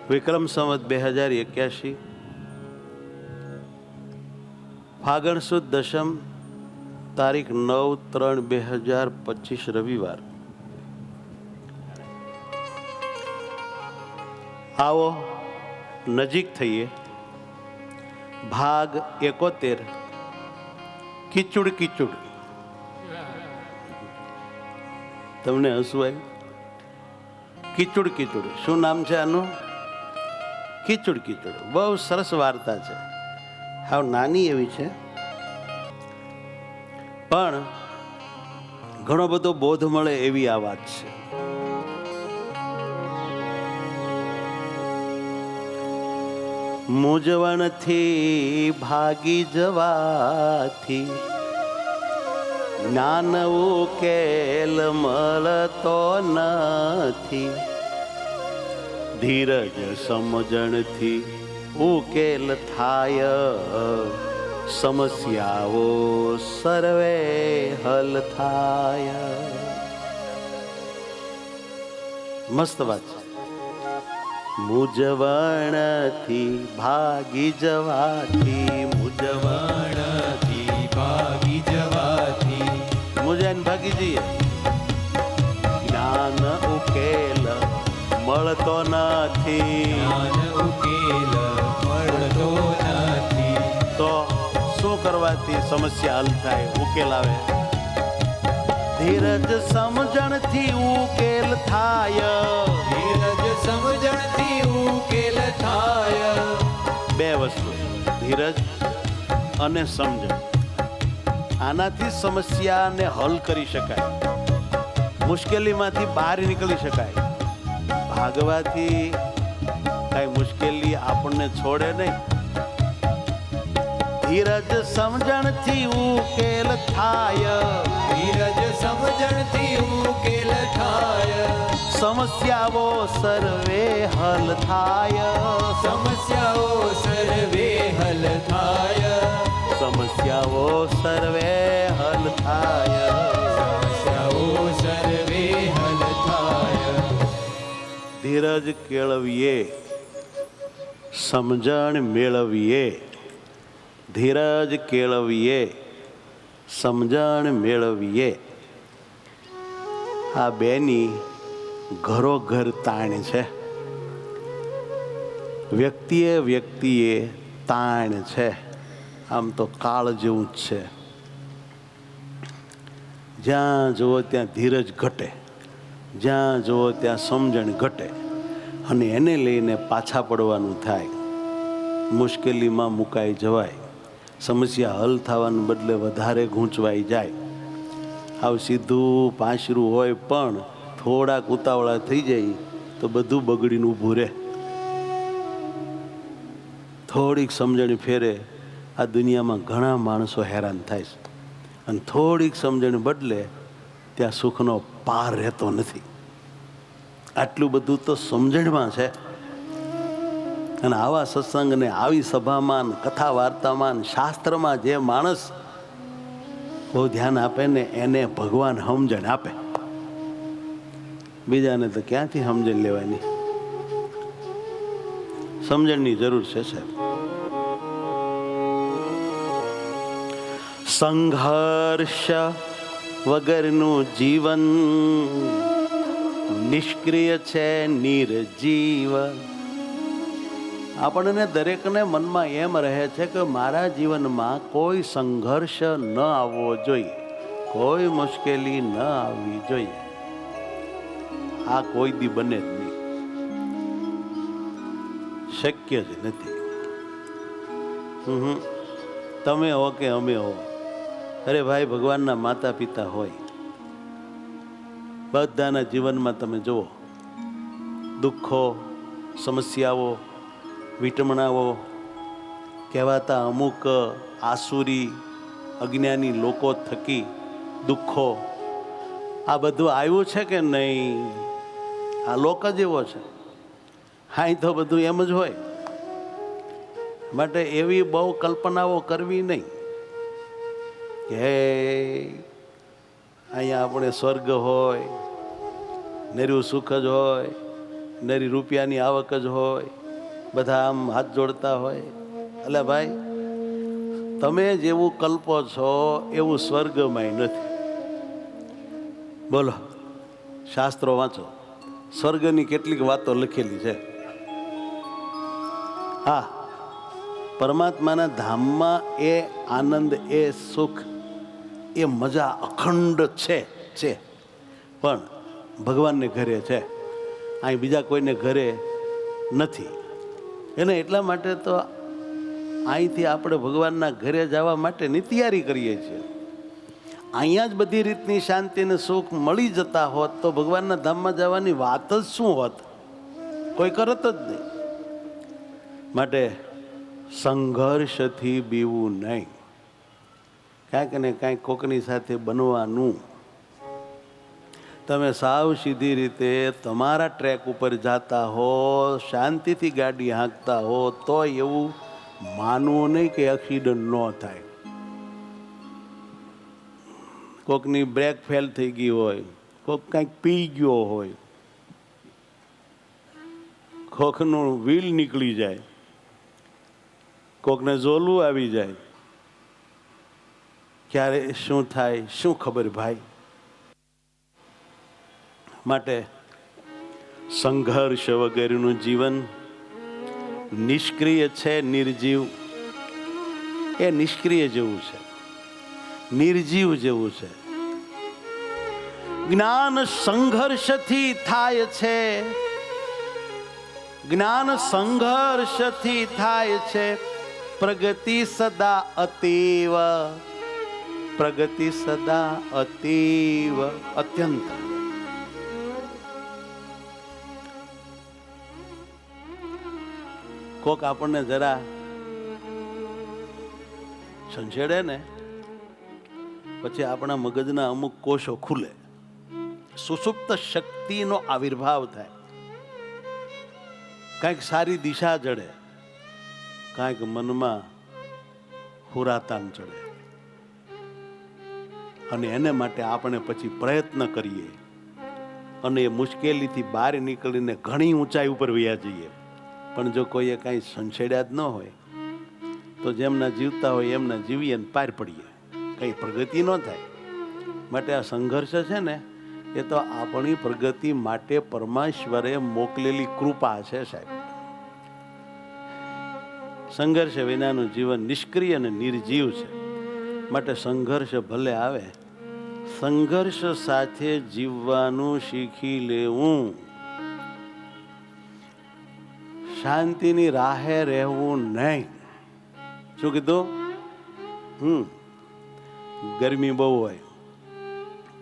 વિક્રમ સંવત 2081 ફાગણ સુદ દશમ તારીખ 9/3/2025 રવિવાર. આવો નજીક થઈએ. ભાગ 71 કિચુડ કિચુડ. તમને હસવું આવ્યું? કિચુડ કિચુડ શું નામ છે આનું? કિચુડ કિચુડ. બહુ સરસ વાર્તા છે. હાવ નાની એવી છે પણ ઘણો બધો બોધ મળે એવી આ વાત છે. મૂંઝવણથી ભાગી જવાથી જ્ઞાન ઉકેલ મળતો નથી. ધીરજ સમજણથી ઉકેલ થાય, સમસ્યાઓ સર્વે હલ થાય. મસ્ત વાત છે. મૂંઝવણથી ભાગી જવાથી, મૂંઝવણથી ભાગી જવાથી, મૂંઝાઈને ભાગી જઈએ. જ્ઞાન ઉકેલ મળતો નથી, જ્ઞાન ઉકેલ મળતો નથી. તો શું કરવાથી સમસ્યા હલ થાય, ઉકેલ આવે? ધીરજ સમજણથી ઉકેલ થાય, ધીરજ સમજણથી ઉકેલ થાય. બે વસ્તુ, ધીરજ અને સમજણ. આનાથી સમસ્યાને હલ કરી શકાય, મુશ્કેલીમાંથી બહાર નીકળી શકાય. ભાગવાથી કઈ મુશ્કેલી આપણને છોડે નહીં. ધીરજ સમજણથી ઉકેલ થાય, ધીરજ સમજણથી ઉકેલ થાય. સમસ્યાઓ સર્વે હલ થાય, સમસ્યાઓ સર્વે હલ થાય. સમસ્યાઓ સર્વે હલ થાય, સમસ્યાઓ સર્વે હલ થાય. ધીરજ કેળવીએ, સમજણ મેળવીએ. ધીરજ કેળવીએ, સમજણ મેળવીએ. આ બેની ઘરોઘર તાણ છે. વ્યક્તિએ તાણ છે. આમ તો કાળ જેવું જ છે. જ્યાં જુઓ ત્યાં ધીરજ ઘટે, જ્યાં જુઓ ત્યાં સમજણ ઘટે અને એને લઈને પાછા પડવાનું થાય. મુશ્કેલીમાં મુકાઈ જવાય. સમસ્યા હલ થવાને બદલે વધારે ગૂંચવાઈ જાય. આવ સીધું પાંચરું હોય પણ થોડાક ઉતાવળા થઈ જાય તો બધું બગડીને ઊભું રહે. થોડીક સમજણ ફેરે આ દુનિયામાં ઘણા માણસો હેરાન થાય છે અને થોડીક સમજણ બદલે ત્યાં સુખનો પાર રહેતો નથી. આટલું બધું તો સમજણમાં છે. અને આવા સત્સંગ ને આવી સભામાં, કથા વાર્તામાં, શાસ્ત્રમાં જે માણસ બહુ ધ્યાન આપે ને એને ભગવાન સમજણ આપે. બીજાને તો ક્યાંથી સમજણ લેવાની? સમજણની જરૂર છે સાહેબ. સંઘર્ષ વગરનું જીવન નિષ્ક્રિય છે, નિર્જીવ. આપણને દરેકને મનમાં એમ રહે છે કે મારા જીવનમાં કોઈ સંઘર્ષ ન આવવો જોઈએ, કોઈ મુશ્કેલી ન આવવી જોઈએ. આ કોઈ દી બને જ નહીં, શક્ય જ નથી. તમે હો કે અમે હો, અરે ભાઈ, ભગવાનના માતા પિતા હોય, બધાના જીવનમાં તમે જુઓ દુઃખો, સમસ્યાઓ, વિટમણાઓ, કહેવાતા અમુક આસુરી અજ્ઞાની લોકો થકી દુઃખો, આ બધું આવ્યું છે કે નહીં? આ લોક જ એવો છે. હા, તો બધું એમ જ હોય. માટે એવી બહુ કલ્પનાઓ કરવી નહીં કે અહીંયા આપણે સ્વર્ગ હોય, નેરું સુખ જ હોય નરી રૂપિયાની આવક જ હોય, બધા આમ હાથ જોડતા હોય. એટલે ભાઈ, તમે જેવું કલ્પો છો એવું સ્વર્ગમાં નથી. બોલો, શાસ્ત્રો વાંચો, સ્વર્ગની કેટલીક વાતો લખેલી છે. હા, પરમાત્માના ધામમાં એ આનંદ, એ સુખ, એ મજા અખંડ છે. પણ ભગવાનને ઘરે છે, અહીં બીજા કોઈને ઘરે નથી. એને એટલા માટે તો અહીંથી આપણે ભગવાનના ઘરે જવા માટેની તૈયારી કરીએ છીએ. અહીંયા જ બધી રીતની શાંતિ અને સુખ મળી જતા હોત તો ભગવાનના ધામમાં જવાની વાત જ શું હોત? કોઈ કરત જ નહીં. માટે સંઘર્ષથી બીવું નહીં. કાંઈક ને કાંઈક કોકની સાથે બનવાનું. તમે સાવ સીધી રીતે તમારા ટ્રેક ઉપર જતા હો, શાંતિથી ગાડી હાંકતા હો, તો એવું માનવું નહીં કે એક્સિડન્ટ ન થાય. કોકની બ્રેક ફેલ થઈ ગઈ હોય, કોક કંઈક પી ગયો હોય, કોકનું વ્હીલ નીકળી જાય, કોકને ઝોલું આવી જાય, ક્યારે શું થાય શું ખબર ભાઈ. માટે સંઘર્ષ વગરનું જીવન નિષ્ક્રિય છે, નિર્જીવ. એ નિષ્ક્રિય જેવું છે, નિર્જીવ જેવું છે. જ્ઞાન સંઘર્ષથી થાય છે, જ્ઞાન સંઘર્ષથી થાય છે. પ્રગતિ સદા અતીવ, પ્રગતિ સદા અતીવ, અત્યંત. કોક આપણને જરા સંછેડે ને પછી આપણા મગજના અમુક કોષો ખુલે, સુષુપ્ત શક્તિનો આવિર્ભાવ થાય. કાંઈક સારી દિશા જડે, કાંઈક મનમાં હુરાતાન ચડે, અને એને માટે આપણે પછી પ્રયત્ન કરીએ અને એ મુશ્કેલીથી બહાર નીકળીને ઘણી ઊંચાઈ ઉપર વયા જઈએ. પણ જો કોઈએ કાંઈ સંછેડ્યા જ ન હોય તો જેમના જીવતા હોય એમના જીવીએ ને પાર પડીએ, કંઈ પ્રગતિ ન થાય. માટે આ સંઘર્ષ છે ને, એ તો આપણી પ્રગતિ માટે પરમેશ્વરે મોકલેલી કૃપા છે સાહેબ. સંઘર્ષ વિનાનું જીવન નિષ્ક્રિય અને નિર્જીવ છે. માટે સંઘર્ષ ભલે આવે, સંઘર્ષ સાથે જીવવાનું શીખી લેવું. શાંતિની રાહે રહેવું નહીં. શું કીધું? ગરમી બહુ હોય,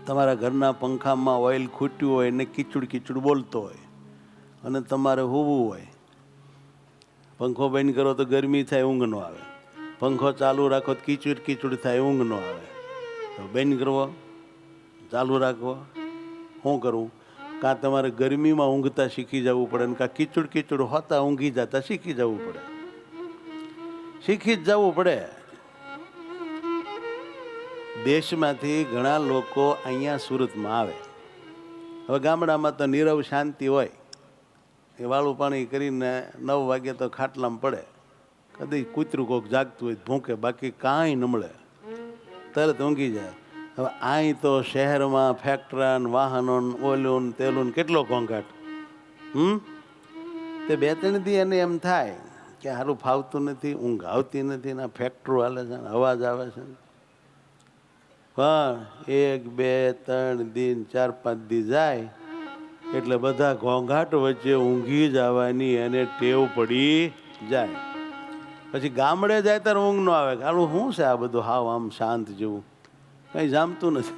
તમારા ઘરના પંખામાં ઓઇલ ખૂટ્યું હોય ને કીચડ કીચડ બોલતો હોય, અને તમારે હોવું હોય. પંખો બંધ કરો તો ગરમી થાય, ઊંઘ ન આવે. પંખો ચાલુ રાખો તો કીચડ કીચડ થાય, ઊંઘ ન આવે. તો બંધ કરવો, ચાલુ રાખવો, શું કરવું? કાં તમારે ગરમીમાં ઊંઘતા શીખી જવું પડે, ને કાં કીચડ કીચડ હોતા ઊંઘી જતા શીખી જવું પડે. શીખી જ જવું પડે. દેશમાંથી ઘણા લોકો અહીંયા સુરતમાં આવે. હવે ગામડામાં તો નીરવ શાંતિ હોય, એ વાળું પાણી કરીને 9 વાગે તો ખાટલામાં પડે. કદી કૂતરું કોક જાગતું હોય ભૂંકે, બાકી કાંઈ ન મળે, તરત ઊંઘી જાય. હવે અહીં તો શહેરમાં ફેક્ટરા વાહનો ઓલું તેલું કેટલો ઘોંઘાટ. તે 2-3 દી એને એમ થાય કે સારું ફાવતું નથી, ઊંઘ આવતી નથી, ને ફેક્ટરો હાલે છે, અવાજ આવે છે. પણ 1, 2, 3 દિન 4-5 દી જાય એટલે બધા ઘોંઘાટ વચ્ચે ઊંઘી જવાની એને ટેવ પડી જાય. પછી ગામડે જાય ત્યારે ઊંઘ ન આવે. હાલું શું છે આ બધું, હાવ આમ શાંત જેવું, કંઈ જામતું નથી.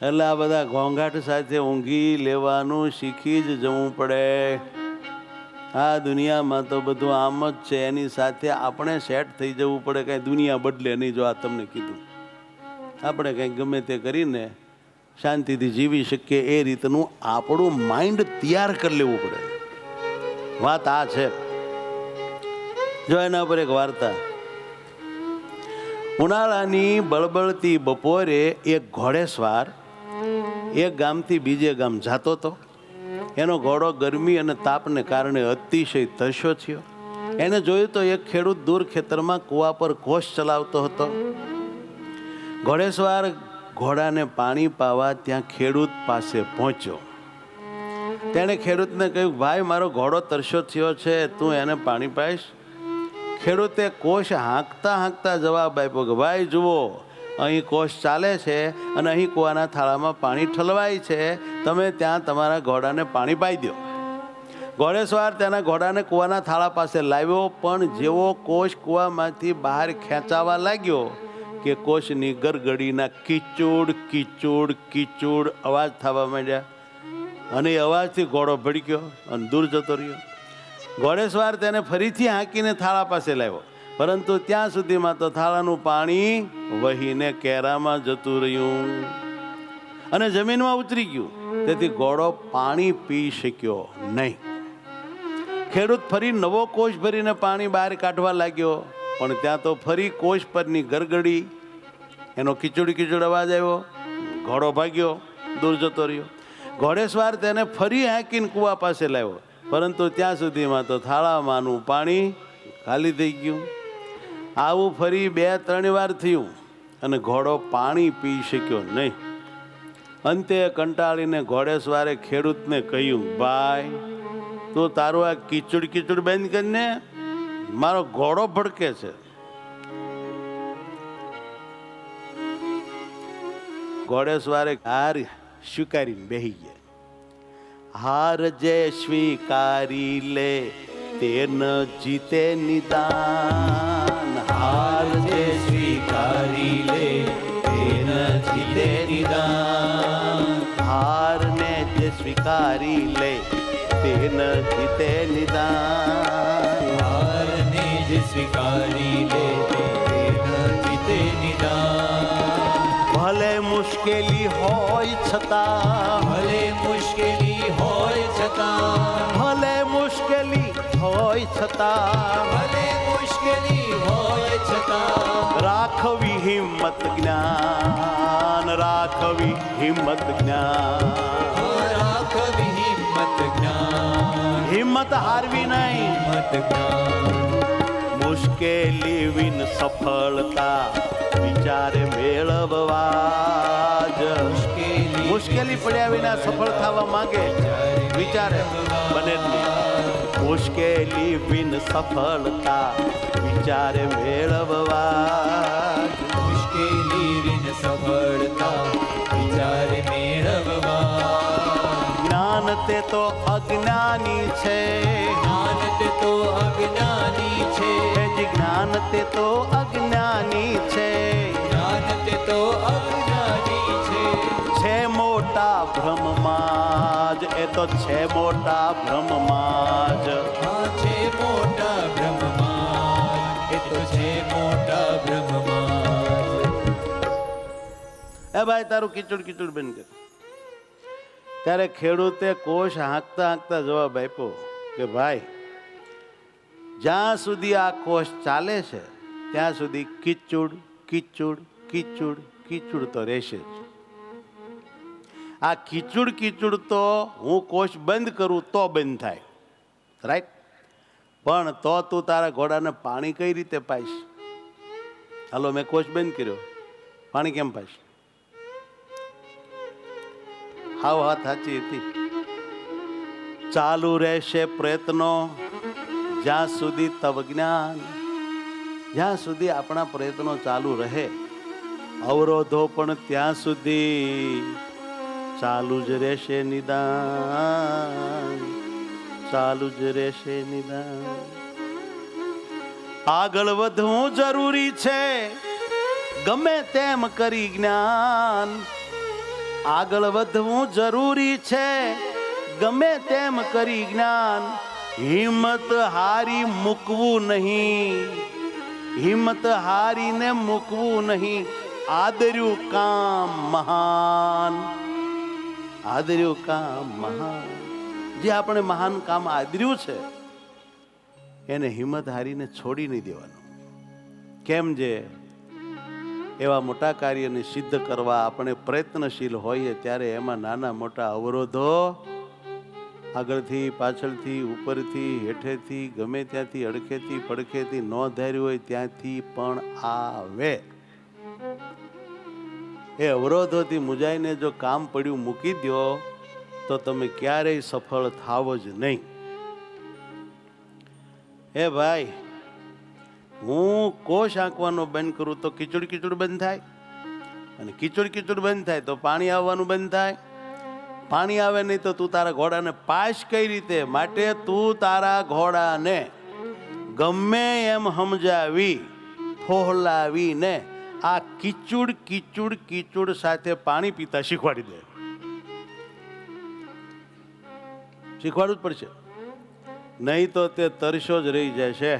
એટલે આ બધા ઘોંઘાટ સાથે ઊંઘી લેવાનું શીખી જ જવું પડે. આ દુનિયામાં તો બધું આમ જ છે, એની સાથે આપણે સેટ થઈ જવું પડે. કાંઈ દુનિયા બદલે નહીં. જો આ તમને કીધું, આપણે કંઈક ગમે તે કરીને શાંતિથી જીવી શકીએ એ રીતનું આપણું માઇન્ડ તૈયાર કરી લેવું પડે. વાત આ છે. જો એના પર એક વાર્તા. ઉનાળાની બળબળતી બપોરે એક ઘોડેસવાર એક ગામથી બીજે ગામ જતો હતો. એનો ઘોડો ગરમી અને તાપને કારણે અતિશય તરસ્યો થયો. એને જોયું તો એક ખેડૂત દૂર ખેતરમાં કૂવા પર કોષ ચલાવતો હતો. ઘોડેસવાર ઘોડાને પાણી પાવા ત્યાં ખેડૂત પાસે પહોંચ્યો. તેણે ખેડૂતને કહ્યું, ભાઈ, મારો ઘોડો તરસ્યો થયો છે, તું એને પાણી પાઈશ? ખેડૂતે કોષ હાંકતા હાંકતા જવાબ આપ્યો કે ભાઈ જુઓ, અહીં કોષ ચાલે છે અને અહીં કૂવાના થાળામાં પાણી ઠલવાય છે, તમે ત્યાં તમારા ઘોડાને પાણી પાઈ દો. ઘોડેસવાર તેના ઘોડાને કૂવાના થાળા પાસે લાવ્યો, પણ જેવો કોષ કૂવામાંથી બહાર ખેંચાવા લાગ્યો કે કોષની ગરગડીના કીચુડ કીચુડ કીચુડ અવાજ થવા માંડ્યા અને એ અવાજથી ઘોડો ભડક્યો અને દૂર જતો રહ્યો. ઘોડેસવાર તેને ફરીથી હાંકીને થાળા પાસે લાવ્યો, પરંતુ ત્યાં સુધીમાં તો થાળાનું પાણી વહીને કેરામાં જતું રહ્યું અને જમીનમાં ઉતરી ગયું. તેથી ઘોડો પાણી પી શક્યો નહીં. ખેડૂત ફરી નવો કોષ ભરીને પાણી બહાર કાઢવા લાગ્યો, પણ ત્યાં તો ફરી કોષ પરની ગરગડી, એનો ખીચુડ ખીચુડ અવાજ આવ્યો. ઘોડો ભાગ્યો, દૂર જતો રહ્યો. ઘોડેસવાર તેને ફરી હાંકીને કૂવા પાસે લાવ્યો, પરંતુ ત્યાં સુધીમાં તો થાળામાંનું પાણી ખાલી થઈ ગયું. આવું ફરી 2-3 વાર થયું અને ઘોડો પાણી પી શક્યો નહીં. અંતે કંટાળીને ઘોડેસવારે ખેડૂતને કહ્યું, ભાઈ, તું તારું આ કીચુડ કીચુડ બંધ કરીને, મારો ઘોડો ભડકે છે. ઘોડેસવારે હાર સ્વીકારીને બેહી ગયા. હાર જે સ્વીકારી લે તે ન જીતે નિદાન. હાર જે સ્વીકારી લે તે ન જીતે નિદાન. હારને જે સ્વીકારી લે તે ન જીતે નિદાન. હારને જે સ્વીકારી લે તે ન જીતે નિદાન. ભલે મુશ્કેલી હોય છતાં, ભલે મુશ્કેલી હોય છતાં, ભલે મુશ્કેલી હોય છતાં, ભલે મુશ્કેલી હોય છતાં, રાખવી હિંમત જ્ઞાન, રાખવી હિંમત જ્ઞાન. રાખવી હિંમત જ્ઞાન. હિંમત હારવી નહીં. હિંમત જ્ઞાન. મુશ્કેલી વિન સફળતા વિચારે મેળવવા જ. મુશ્કેલી પડ્યા વિના સફળ થવા માંગે, વિચારે બને જ નહીં. મુશ્કેલી વિન સફળતા વિચારે મેળવવા. મુશ્કેલી વિન સફળતા વિચારે મેળવવા. જ્ઞાન તે તો અજ્ઞાની છે, જ્ઞાન તે તો અજ્ઞાની છે, જ્ઞાન તે તો અજ્ઞાની છે. જ્ઞાન તે તો અજ્ઞાની છે મોટા ભ્રમમાં જ, એ તો છે મોટા ભ્રમમાં જ. હા, છે મોટા બ્રહ્મમાં, એ તો છે મોટા બ્રહ્મમાં. એ ભાઈ, તારું કીચુડ કીચુડ બંધ કર. ત્યારે ખેડૂતે કોષ હાંકતા હાંકતા જવાબ આપ્યો કે ભાઈ, જ્યાં સુધી આ કોષ ચાલે છે ત્યાં સુધી કીચુડ કીચુડ કીચુડ કીચુડ તો રહેશે જ. આ કીચુડ કીચુડ તો હું કોષ બંધ કરું તો બંધ થાય, રાઈટ? પણ તો તું તારા ઘોડાને પાણી કઈ રીતે પાઈશ? હાલો, મેં કોષ બંધ કર્યો, પાણી કેમ પાઈશ? હાવ વાત સાચી હતી. ચાલુ રહેશે પ્રયત્નો જ્યાં સુધી તવ જ્ઞાન. જ્યાં સુધી આપણા પ્રયત્નો ચાલુ રહે, અવરોધો પણ ત્યાં સુધી ચાલુ જ રહેશે નિદાન, ચાલુ જ રહેશે નિદાન. આગળ વધવું જરૂરી છે ગમે તેમ કરી જ્ઞાન. આગળ વધવું જરૂરી છે ગમે તેમ કરી જ્ઞાન. હિંમત હારી મૂકવું નહીં, હિંમત હારીને મૂકવું નહીં. આદર્યું કામ મહાન, આદર્યું કામ મહાન. જે આપણે મહાન કામ આદર્યું છે એને હિંમત હારીને છોડી નહીં દેવાનું. કેમ? જે એવા મોટા કાર્યને સિદ્ધ કરવા આપણે પ્રયત્નશીલ હોઈએ ત્યારે એમાં નાના મોટા અવરોધો આગળથી પાછળથી ઉપરથી હેઠેથી ગમે ત્યાંથી અડખેથી પડખેથી ન ધાર્યું હોય ત્યાંથી પણ આવે. એ અવરોધોથી મુજાઈને જો કામ પડ્યું મૂકી દો તો તમે ક્યારેય સફળ થાવ જ નહીં. એ ભાઈ, હું કોષ આંકવાનો બંધ કરું તો કીચડ કીચડ બંધ થાય, અને કીચડ કીચડ બંધ થાય તો પાણી આવવાનું બંધ થાય. પાણી આવે નહીં તો તું તારા ઘોડાને પાસ કઈ રીતે? માટે તું તારા ઘોડાને ગમે એમ સમજાવી ફોહલાવીને આ કીચડ કીચડ કીચડ સાથે પાણી પીતા શીખવાડી દે. શીખવાડવું જ પડશે, નહીં તો તે તરસ્યો જ રહી જાય છે.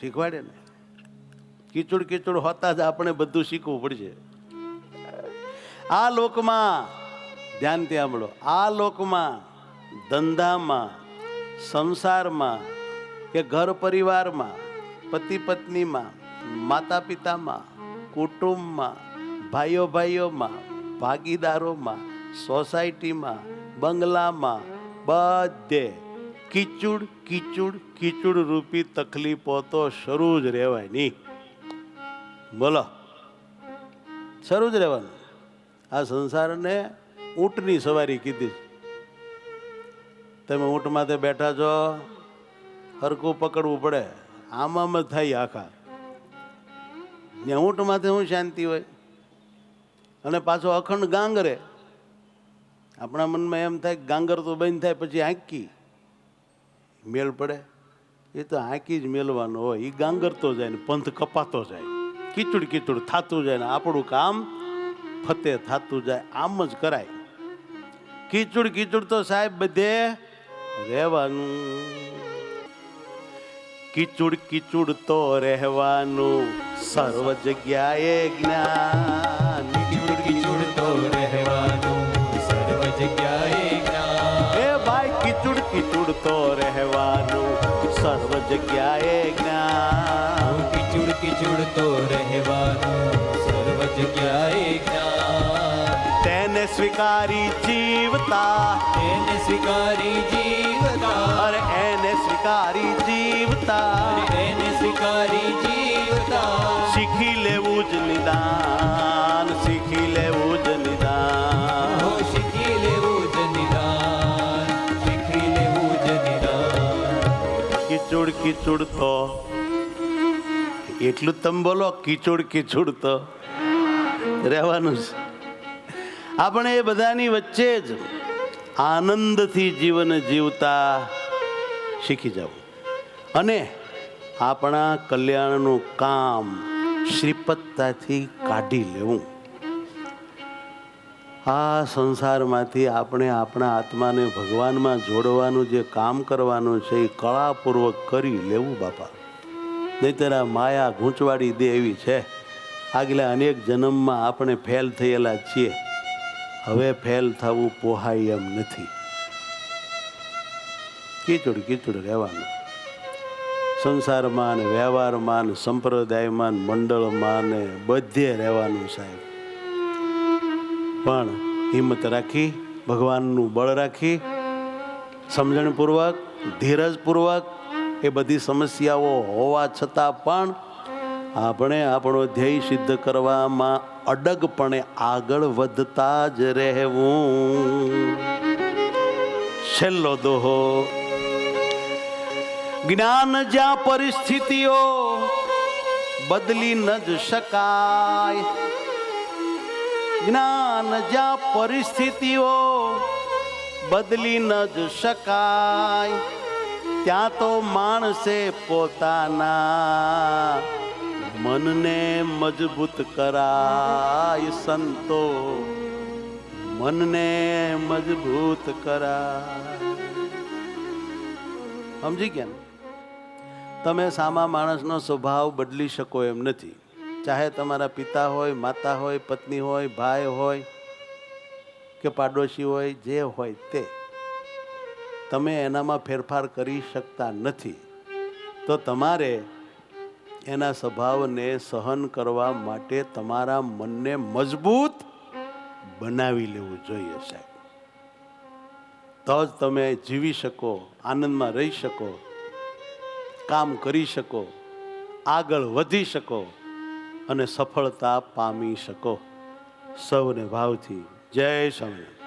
શીખવાડે ને, કીચડ કીચડ હોતા જ આપણે બધું શીખવું પડશે. આ લોકમાં ધ્યાનથી સાંભળો, આ લોકમાં, ધંધામાં, સંસારમાં કે ઘર પરિવારમાં, પતિ પત્નીમાં, માતા પિતામાં, કુટુંબમાં, ભાઈઓ ભાઈઓમાં, ભાગીદારોમાં, સોસાયટીમાં, બંગલામાં, બધે કીચડ કીચડ કીચડ રૂપી તકલીફો તો શરૂ જ રહેવાય નહીં. બોલો, શરૂ જ રહેવાનું. આ સંસારને ઊંટની સવારી કીધી. તમે ઊંટ માથે બેઠા છો, હરખું પકડવું પડે, આમ જ થાય આખા. ને ઊંટ માથે શું શાંતિ હોય? અને પાછો અખંડ ગાંગરે. આપણા મનમાં એમ થાય ગાંગર તો બંધ થાય પછી આંકી મેળ પડે. એ તો આંકી જ મેળવાનો હોય. એ ગાંગરતો જાય ને પંથ કપાતો જાય, કીચડ કીચડ થતું જાય ને આપણું કામ ફતે થતું જાય. આમ જ કરાય. કીચડ કીચડ તો સાહેબ બધે રહેવાનું. કીચડ કીચડ તો રહેવાનું, સર્વ જગ્યાએ જ્ઞાન. કીચડ કીચડ તો રહેવાનું, સર્વ જગ્યાએ જ્ઞાન. એ ભાઈ, કીચડ કીચડ તો રહેવાનું, સર્વ જગ્યાએ જ્ઞાન. કીચડ કીચડ તો રહેવાનું, સર્વ જગ્યાએ જ્ઞાન. તેને સ્વીકારી જીવતા, એને સ્વીકારી જીવતા, અરે એને સ્વીકારી જીવતા, એને સ્વીકારી જીવતા. શીખી લેવું જ નિદાન, શીખી લેવું જ નિદાન. હો શીખી લેવું જ નિદાન, શીખી લેવું જ નિદાન. કીચડ કીચડ તો એટલું જ તમે બોલો, કીચડ કીચડ તો રહેવાનું છે. આપણે એ બધાની વચ્ચે જ આનંદથી જીવન જીવતા શીખી જવું અને આપણા કલ્યાણનું કામ શ્રીપતતાથી કાઢી લેવું. આ સંસારમાંથી આપણે આપણા આત્માને ભગવાનમાં જોડવાનું જે કામ કરવાનું છે એ કળાપૂર્વક કરી લેવું બાપા. નહીંતર આ માયા ગૂંચવાડી દે એવી છે. આગલા અનેક જન્મમાં આપણે ફેલ થયેલા છીએ, હવે ફેલ થવું પોહાય એમ નથી. કીચડ કીચડ રહેવાનું. સંસારમાં ને વ્યવહારમાં ને સંપ્રદાયમાં ને મંડળમાં ને બધે રહેવાનું સાહેબ. પણ હિંમત રાખી, ભગવાનનું બળ રાખી, સમજણપૂર્વક, ધીરજપૂર્વક એ બધી સમસ્યાઓ હોવા છતાં પણ આપણે આપણો ધ્યેય સિદ્ધ કરવામાં અડગપણે આગળ વધતા જ રહેવું. છેલ્લો દોહો. જ્ઞાન જ્યાં પરિસ્થિતિઓ બદલી ન જ શકાય, જ્ઞાન જ્યાં પરિસ્થિતિઓ બદલી ન જ શકાય, ત્યાં તો માણસે પોતાના મનને મજબૂત કરાય. સંતો મનને મજબૂત કરાય. સમજી ગયા ને? તમે સામા માણસનો સ્વભાવ બદલી શકો એમ નથી. ચાહે તમારા પિતા હોય, માતા હોય, પત્ની હોય, ભાઈ હોય કે પાડોશી હોય, જે હોય તે તમે એનામાં ફેરફાર કરી શકતા નથી. તો તમારે એના સ્વભાવને સહન કરવા માટે તમારા મનને મજબૂત બનાવી લેવું જોઈએ સાહેબ. તો જ તમે જીવી શકો, આનંદમાં રહી શકો, કામ કરી શકો, આગળ વધી શકો અને સફળતા પામી શકો. સૌને ભાવથી જય સ્વામિનારાયણ.